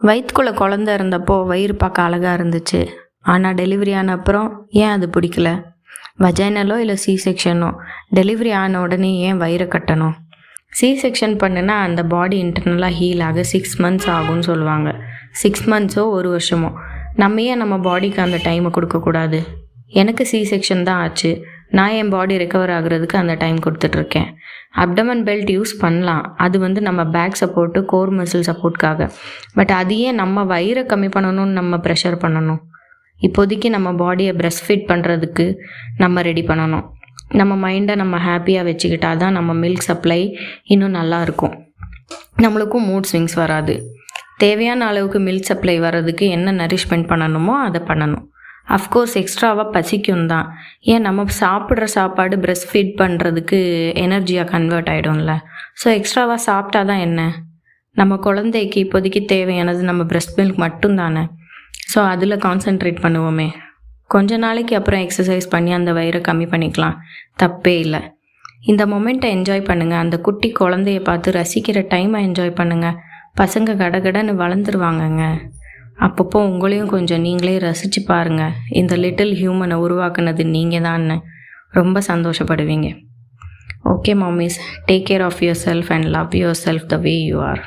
வயிற்றுக்குள்ளே குழந்த இருந்தப்போ வயிறு பார்க்க அழகாக இருந்துச்சு. ஆனால் டெலிவரி ஆன அப்புறம் ஏன் அது பிடிக்கல? வஜைனலோ இல்லை சி செக்ஷனோ டெலிவரி ஆன உடனே ஏன் வயிறை கட்டணும்? சி செக்ஷன் பண்ணுனா அந்த பாடி இன்டர்னலாக ஹீல் ஆக 6 months ஆகும்னு சொல்லுவாங்க. 6 monthsோ 1 வருஷமோ நம்ம ஏன் நம்ம பாடிக்கு அந்த டைமை கொடுக்கக்கூடாது? எனக்கு சி செக்ஷன் தான் ஆச்சு. நான் என் பாடி ரெக்கவர் ஆகுறதுக்கு அந்த டைம் கொடுத்துட்ருக்கேன். அப்டமன் பெல்ட் யூஸ் பண்ணலாம். அது நம்ம பேக் சப்போர்ட்டு, கோர் மசில் சப்போர்ட்காக. பட் அது ஏன் நம்ம வயிறை கம்மி பண்ணணும்னு நம்ம ப்ரெஷர் பண்ணணும்? இப்போதைக்கு நம்ம பாடியை பிரஸ்ட் ஃபீட் பண்ணுறதுக்கு நம்ம ரெடி பண்ணணும். நம்ம மைண்டை நம்ம ஹாப்பியாக வச்சுக்கிட்டா தான் நம்ம மில்க் சப்ளை இன்னும் நல்லா இருக்கும். நம்மளுக்கும் மூட் ஸ்விங்ஸ் வராது. தேவையான அளவுக்கு மில்க் சப்ளை வர்றதுக்கு என்ன நரிஷ்மெண்ட் பண்ணணுமோ அதை பண்ணணும். அஃப்கோர்ஸ் எக்ஸ்ட்ராவாக பசிக்கும் தான். ஏன் நம்ம சாப்பிட்ற சாப்பாடு பிரஸ்ட் ஃபீட் பண்ணுறதுக்கு எனர்ஜியாக கன்வெர்ட் ஆகிடும்ல. ஸோ எக்ஸ்ட்ராவாக சாப்பிட்டா தான் என்ன? நம்ம குழந்தைக்கு இப்போதைக்கு தேவையானது நம்ம பிரஸ்ட் மில்க் மட்டும்தானே. ஸோ அதில் கான்சென்ட்ரேட் பண்ணுவோமே. கொஞ்ச நாளைக்கு அப்புறம் எக்ஸசைஸ் பண்ணி அந்த வயிறை கம்மி பண்ணிக்கலாம், தப்பே இல்லை. இந்த மொமெண்ட்டை என்ஜாய் பண்ணுங்கள். அந்த குட்டி குழந்தைய பார்த்து ரசிக்கிற டைமை என்ஜாய் பண்ணுங்கள். பசங்க கடகடன்னு வளர்ந்துருவாங்கங்க. அப்பப்போ உங்களையும் கொஞ்சம் நீங்களே ரசித்து பாருங்கள். இந்த லிட்டில் ஹியூமனை உருவாக்குனது நீங்கள் தான்னு ரொம்ப சந்தோஷப்படுவீங்க. Okay mommies, take care of yourself and love yourself the way you R.